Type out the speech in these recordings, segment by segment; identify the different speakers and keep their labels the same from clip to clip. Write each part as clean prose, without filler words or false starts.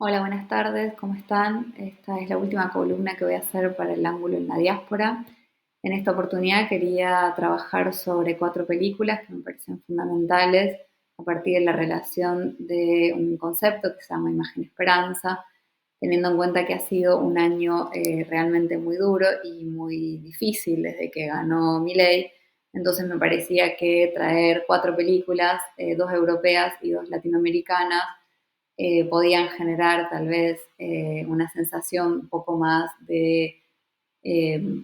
Speaker 1: Hola, buenas tardes, ¿cómo están? Esta es la última columna que voy a hacer para el ángulo en la diáspora. En esta oportunidad quería trabajar sobre 4 películas que me parecen fundamentales a partir de la relación de un concepto que se llama imagen-esperanza, teniendo en cuenta que ha sido un año realmente muy duro y muy difícil desde que ganó Milei. Entonces me parecía que traer 4 películas, 2 europeas y 2 latinoamericanas, podían generar tal vez una sensación un poco más de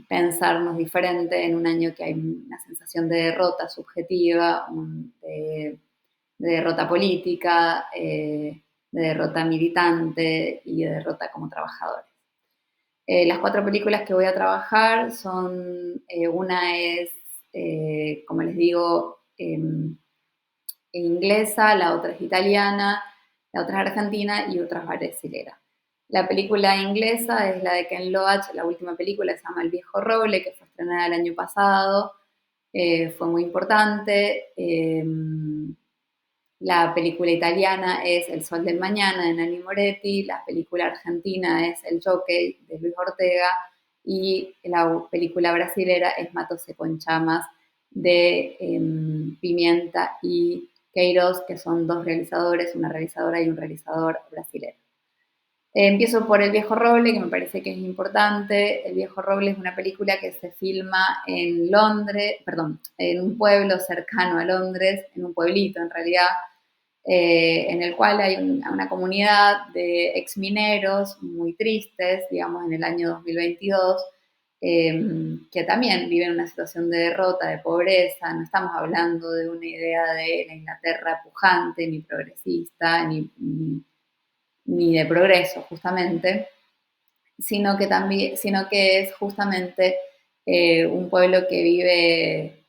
Speaker 1: pensarnos diferente en un año que hay una sensación de derrota subjetiva, de derrota política, de derrota militante y de derrota como trabajadores. Las 4 películas que voy a trabajar son, una es, como les digo, inglesa, la otra es italiana, la otra es argentina y otra es brasilera. La película inglesa es la de Ken Loach, la última película se llama El viejo roble, que fue estrenada el año pasado, fue muy importante. La película italiana es El sol del mañana de Nanni Moretti, la película argentina es El Jockey de Luis Ortega y la película brasilera es Mato Seco en Chamas de Pimienta y Queiroz, que son 2 realizadores, una realizadora y un realizador brasilero. Empiezo por El viejo roble, que me parece que es importante. El viejo roble es una película que se filma en Londres, perdón, en un pueblo cercano a Londres, en un pueblito en realidad, en el cual hay una comunidad de exmineros muy tristes, digamos, en el año 2022, que también viven una situación de derrota, de pobreza. No estamos hablando de una idea de la Inglaterra pujante, ni progresista, ni de progreso, justamente, sino que es justamente un pueblo que vive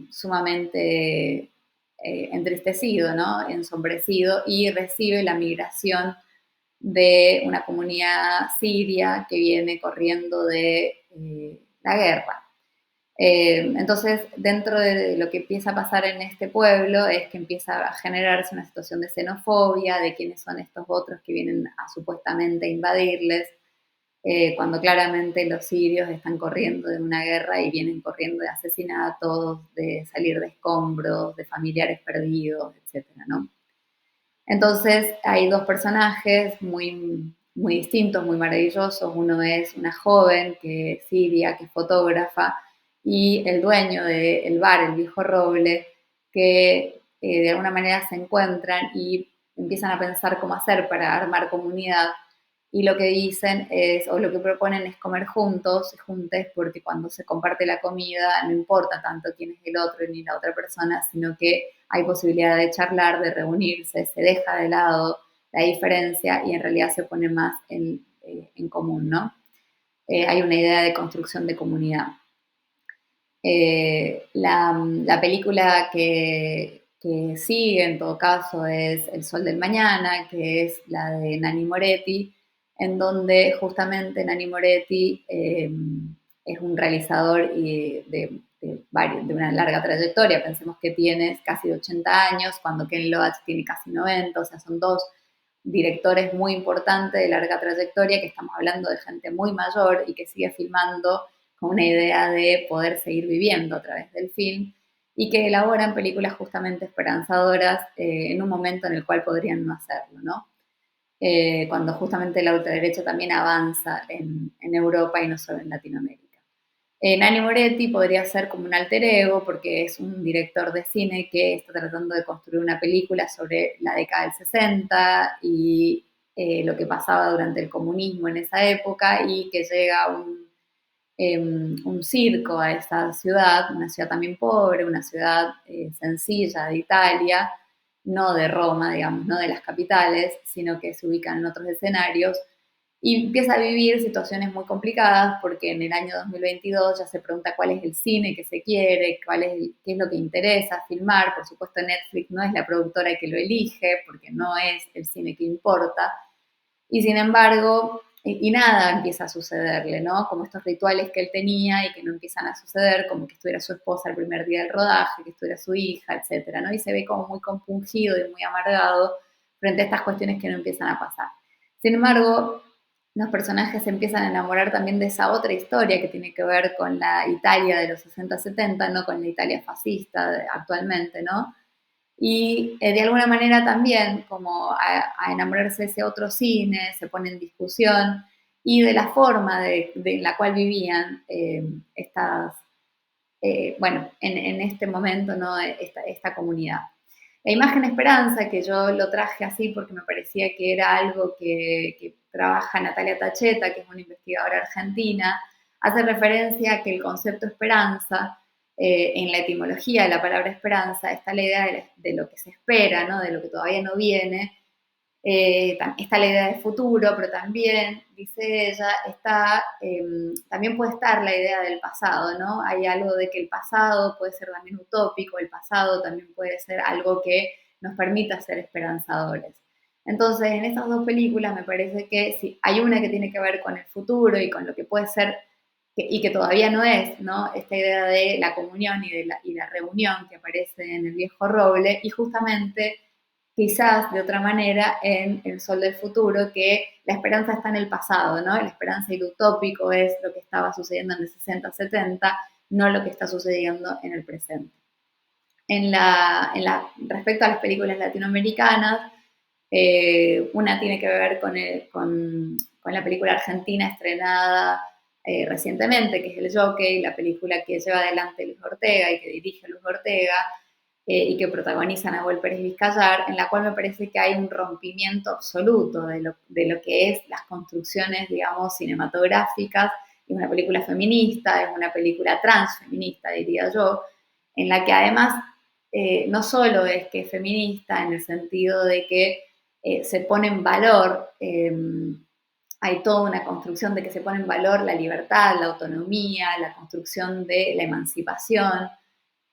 Speaker 1: sumamente entristecido, ¿no? Ensombrecido, y recibe la migración de una comunidad siria que viene corriendo de la guerra. Entonces, dentro de lo que empieza a pasar en este pueblo es que empieza a generarse una situación de xenofobia, de quiénes son estos otros que vienen a supuestamente invadirles, cuando claramente los sirios están corriendo de una guerra y vienen corriendo de asesinatos, de salir de escombros, de familiares perdidos, etcétera, ¿no? Entonces hay 2 personajes muy distintos, muy maravillosos. Uno es una joven que es siria, que es fotógrafa, y el dueño del bar, el viejo roble, que de alguna manera se encuentran y empiezan a pensar cómo hacer para armar comunidad. Y lo que dicen es, o lo que proponen es comer juntos, juntes, porque cuando se comparte la comida no importa tanto quién es el otro ni la otra persona, sino que hay posibilidad de charlar, de reunirse, se deja de lado la diferencia y en realidad se pone más en común, ¿no? Hay una idea de construcción de comunidad. La película que sigue, en todo caso, es El sol del mañana, que es la de Nanni Moretti, en donde justamente Nanni Moretti es un realizador de una larga trayectoria. Pensemos que tiene casi 80 años, cuando Ken Loach tiene casi 90, o sea, son 2 directores muy importantes de larga trayectoria, que estamos hablando de gente muy mayor y que sigue filmando con una idea de poder seguir viviendo a través del film, y que elaboran películas justamente esperanzadoras en un momento en el cual podrían no hacerlo, ¿no? Cuando justamente la ultraderecha también avanza en Europa y no solo en Latinoamérica. Nanni Moretti podría ser como un alter ego, porque es un director de cine que está tratando de construir una película sobre la década del 60 y lo que pasaba durante el comunismo en esa época, y que llega un circo a esa ciudad, una ciudad también pobre, una ciudad sencilla de Italia, no de Roma, digamos, no de las capitales, sino que se ubican en otros escenarios, y empieza a vivir situaciones muy complicadas porque en el año 2022 ya se pregunta cuál es el cine que se quiere, qué es lo que interesa filmar. Por supuesto, Netflix no es la productora que lo elige porque no es el cine que importa, y sin embargo, y nada empieza a sucederle, ¿no? Como estos rituales que él tenía y que no empiezan a suceder, como que estuviera su esposa el primer día del rodaje, que estuviera su hija, etcétera, ¿no? Y se ve como muy compungido y muy amargado frente a estas cuestiones que no empiezan a pasar. Sin embargo, los personajes se empiezan a enamorar también de esa otra historia que tiene que ver con la Italia de los 60-70, no con la Italia fascista actualmente, ¿no? Y de alguna manera también como a enamorarse de ese otro cine, se pone en discusión y de la forma de la cual vivían estas, bueno, en este momento, ¿no? Esta comunidad. La imagen esperanza, que yo lo traje así porque me parecía que era algo que trabaja Natalia Tacheta, que es una investigadora argentina, hace referencia a que el concepto esperanza, en la etimología de la palabra esperanza, está la idea de lo que se espera, ¿no? De lo que todavía no viene, está la idea de futuro, pero también, dice ella, también puede estar la idea del pasado, ¿no? Hay algo de que el pasado puede ser también utópico, el pasado también puede ser algo que nos permita ser esperanzadores. Entonces, en estas dos películas me parece que sí, hay una que tiene que ver con el futuro y con lo que puede ser y que todavía no es, ¿no? Esta idea de la comunión y la reunión que aparece en el viejo roble y justamente quizás de otra manera en El Sol del Futuro, que la esperanza está en el pasado, ¿no? La esperanza y lo utópico es lo que estaba sucediendo en el 60-70, no lo que está sucediendo en el presente. Respecto a las películas latinoamericanas, una tiene que ver con la película argentina estrenada recientemente, que es El Jockey, la película que lleva adelante Luis Ortega y que dirige Luis Ortega, y que protagoniza Nahuel Pérez Vizcayar, en la cual me parece que hay un rompimiento absoluto de lo que es las construcciones, digamos, cinematográficas. Es una película feminista, es una película transfeminista, diría yo, en la que además no solo es que es feminista en el sentido de que se pone en valor, hay toda una construcción de que se pone en valor la libertad, la autonomía, la construcción de la emancipación,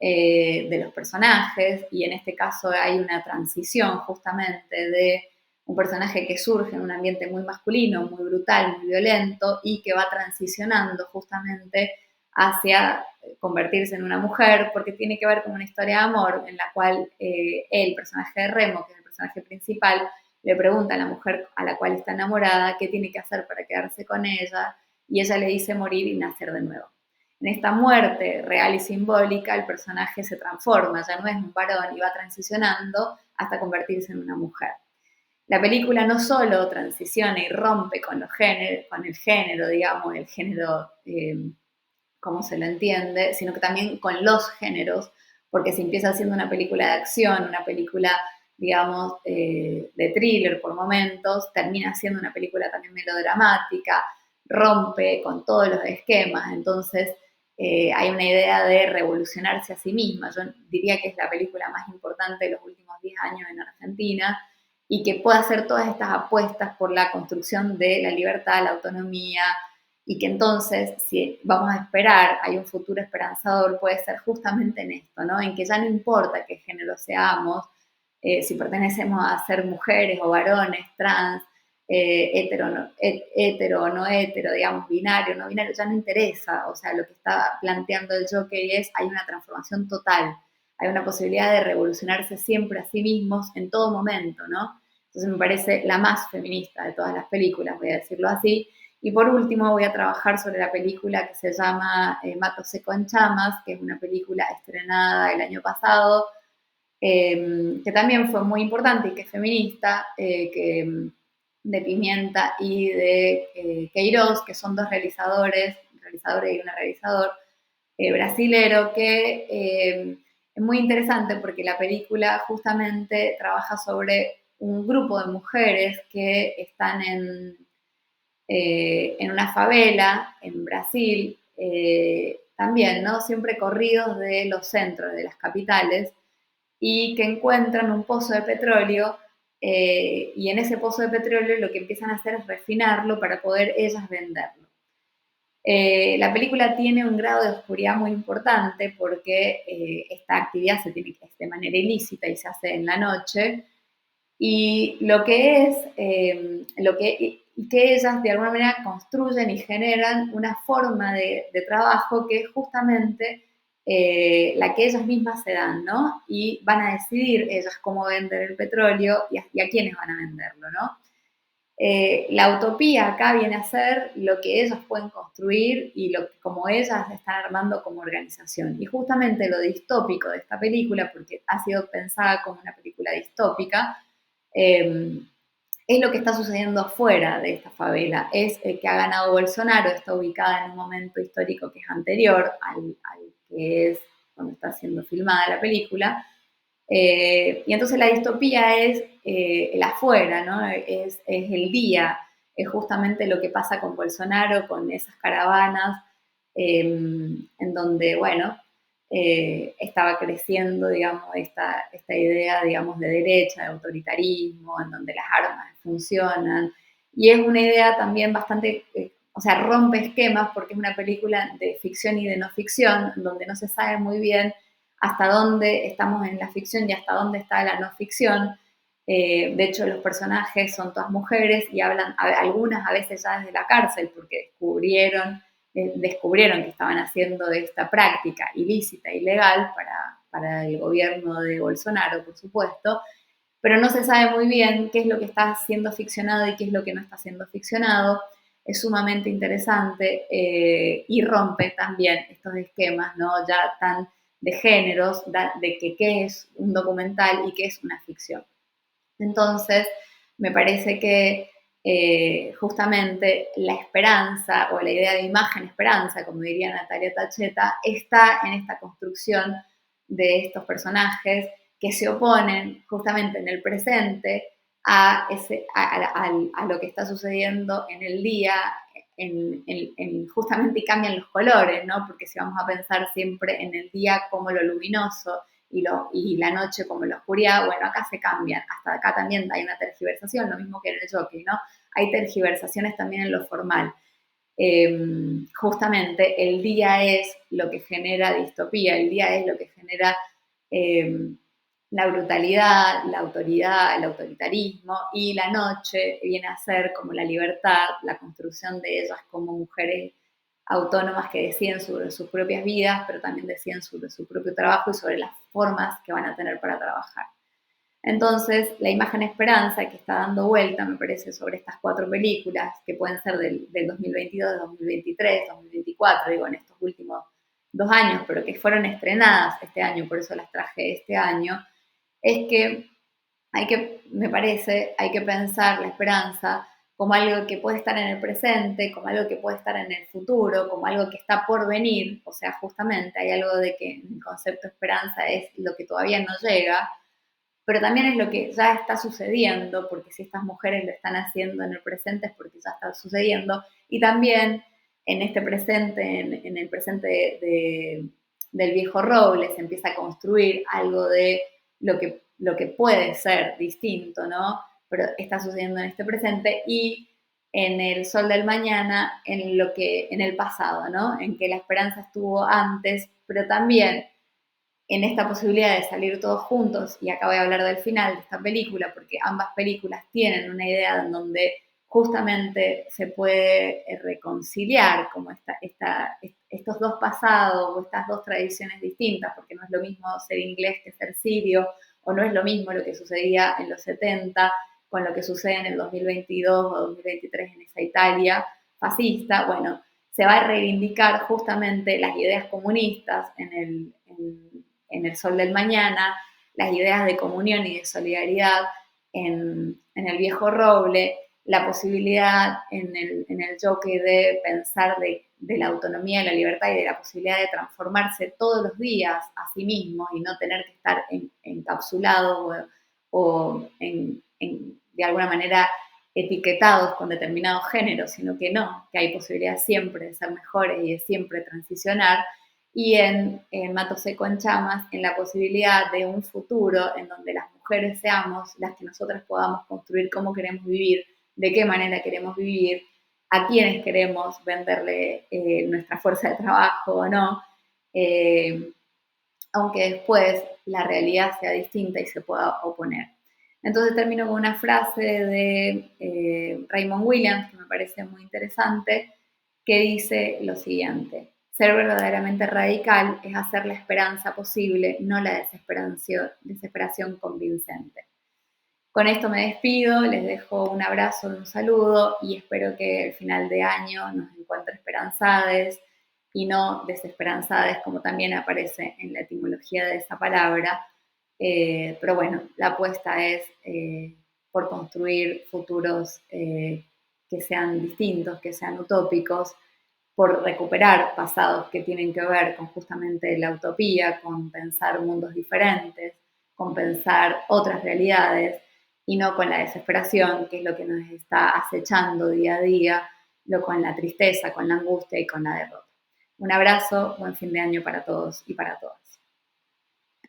Speaker 1: de los personajes, y en este caso hay una transición justamente de un personaje que surge en un ambiente muy masculino, muy brutal, muy violento, y que va transicionando justamente hacia convertirse en una mujer, porque tiene que ver con una historia de amor en la cual el personaje de Remo, que es el personaje principal, le pregunta a la mujer a la cual está enamorada qué tiene que hacer para quedarse con ella, y ella le dice morir y nacer de nuevo. En esta muerte real y simbólica, el personaje se transforma, ya no es un varón y va transicionando hasta convertirse en una mujer. La película no solo transiciona y rompe con, con el género, digamos, el género como se lo entiende, sino que también con los géneros, porque si empieza siendo una película de acción, una película, digamos, de thriller por momentos, termina siendo una película también melodramática, rompe con todos los esquemas, entonces hay una idea de revolucionarse a sí misma. Yo diría que es la película más importante de los últimos 10 años en Argentina y que puede hacer todas estas apuestas por la construcción de la libertad, la autonomía, y que entonces, si vamos a esperar, hay un futuro esperanzador, puede ser justamente en esto, ¿no? En que ya no importa qué género seamos, si pertenecemos a ser mujeres o varones, trans, hetero o no hetero, digamos, binario, no binario, ya no interesa. O sea, lo que está planteando el Jockey es, hay una transformación total, hay una posibilidad de revolucionarse siempre a sí mismos en todo momento, ¿no? Entonces me parece la más feminista de todas las películas, voy a decirlo así. Y por último voy a trabajar sobre la película que se llama Mato Seco en Chamas, que es una película estrenada el año pasado, que también fue muy importante y que es feminista, de Pimienta y de Queiroz, que son dos realizadores y una realizador brasilero, que es muy interesante porque la película justamente trabaja sobre un grupo de mujeres que están en una favela en Brasil, también, ¿no? Siempre corridos de los centros, de las capitales, y que encuentran un pozo de petróleo, y en ese pozo de petróleo lo que empiezan a hacer es refinarlo para poder ellas venderlo. La película tiene un grado de oscuridad muy importante porque esta actividad se tiene que hacer de manera ilícita y se hace en la noche, y lo que es, y que ellas de alguna manera construyen y generan una forma de trabajo que es justamente la que ellas mismas se dan, ¿no? Y van a decidir ellas cómo vender el petróleo y a quiénes van a venderlo, ¿no? La utopía acá viene a ser lo que ellos pueden construir y como ellas están armando como organización. Y justamente lo distópico de esta película, porque ha sido pensada como una película distópica, eh, es lo que está sucediendo afuera de esta favela. Es el que ha ganado Bolsonaro, está ubicada en un momento histórico que es anterior al que es cuando está siendo filmada la película. Y entonces la distopía es el afuera, ¿no? Es el día, es justamente lo que pasa con Bolsonaro, con esas caravanas, en donde, bueno, estaba creciendo, digamos, esta idea, digamos, de derecha, de autoritarismo, en donde las armas funcionan. Y es una idea también bastante, o sea, rompe esquemas porque es una película de ficción y de no ficción, donde no se sabe muy bien hasta dónde estamos en la ficción y hasta dónde está la no ficción. De hecho, los personajes son todas mujeres y hablan, algunas a veces ya desde la cárcel, porque descubrieron que estaban haciendo esta práctica ilícita, ilegal, para el gobierno de Bolsonaro, por supuesto, pero no se sabe muy bien qué es lo que está siendo ficcionado y qué es lo que no está siendo ficcionado. Es sumamente interesante y rompe también estos esquemas, ¿no? Ya tan de géneros, de que qué es un documental y qué es una ficción. Entonces, me parece que justamente la esperanza o la idea de imagen esperanza, como diría Natalia Tacheta, está en esta construcción de estos personajes que se oponen justamente en el presente a lo que está sucediendo en el día, justamente y cambian los colores, ¿no? Porque si vamos a pensar siempre en el día como lo luminoso y la noche como la oscuridad, bueno, acá se cambian, hasta acá también hay una tergiversación, lo mismo que en el jockey, ¿no? Hay tergiversaciones también en lo formal. Justamente el día es lo que genera distopía, el día es lo que genera eh, la brutalidad, la autoridad, el autoritarismo, y la noche viene a ser como la libertad, la construcción de ellas como mujeres autónomas que deciden sobre sus propias vidas, pero también deciden sobre su propio trabajo y sobre las formas que van a tener para trabajar. Entonces, la imagen esperanza que está dando vuelta, me parece, sobre estas 4 películas, que pueden ser del 2022, 2023, 2024, digo, en estos últimos 2 años, pero que fueron estrenadas este año, por eso las traje este año, es que me parece, hay que pensar la esperanza como algo que puede estar en el presente, como algo que puede estar en el futuro, como algo que está por venir, o sea, justamente hay algo de que el concepto de esperanza es lo que todavía no llega, pero también es lo que ya está sucediendo, porque si estas mujeres lo están haciendo en el presente es porque ya está sucediendo, y también en este presente, en el presente del viejo roble, se empieza a construir algo de lo que puede ser distinto, ¿no? Pero está sucediendo en este presente y en el sol del mañana, en el pasado, ¿no? En que la esperanza estuvo antes, pero también en esta posibilidad de salir todos juntos, y acá voy a hablar del final de esta película, porque ambas películas tienen una idea en donde justamente se puede reconciliar como estos dos pasados o estas dos tradiciones distintas, porque no es lo mismo ser inglés que ser sirio, o no es lo mismo lo que sucedía en los 70 con lo que sucede en el 2022 o 2023 en esa Italia fascista. Bueno, se va a reivindicar justamente las ideas comunistas en el sol del mañana, las ideas de comunión y de solidaridad en el viejo roble, la posibilidad en el jockey de pensar de la autonomía, de la libertad y de la posibilidad de transformarse todos los días a sí mismo y no tener que estar encapsulado o de alguna manera etiquetados con determinados géneros, sino que no, que hay posibilidad siempre de ser mejores y de siempre transicionar, y en Mato Seco en Chamas, en la posibilidad de un futuro en donde las mujeres seamos las que nosotras podamos construir cómo queremos vivir, de qué manera queremos vivir, a quiénes queremos venderle nuestra fuerza de trabajo o no, eh, aunque después la realidad sea distinta y se pueda oponer. Entonces termino con una frase de Raymond Williams, que me parece muy interesante, que dice lo siguiente: ser verdaderamente radical es hacer la esperanza posible, no la desesperación convincente. Con esto me despido, les dejo un abrazo, un saludo y espero que el final de año nos encuentre esperanzades y no desesperanzades, como también aparece en la etimología de esa palabra. Pero bueno, la apuesta es por construir futuros que sean distintos, que sean utópicos, por recuperar pasados que tienen que ver con justamente la utopía, con pensar mundos diferentes, con pensar otras realidades y no con la desesperación, que es lo que nos está acechando día a día, lo con la tristeza, con la angustia y con la derrota. Un abrazo, buen fin de año para todos y para todas.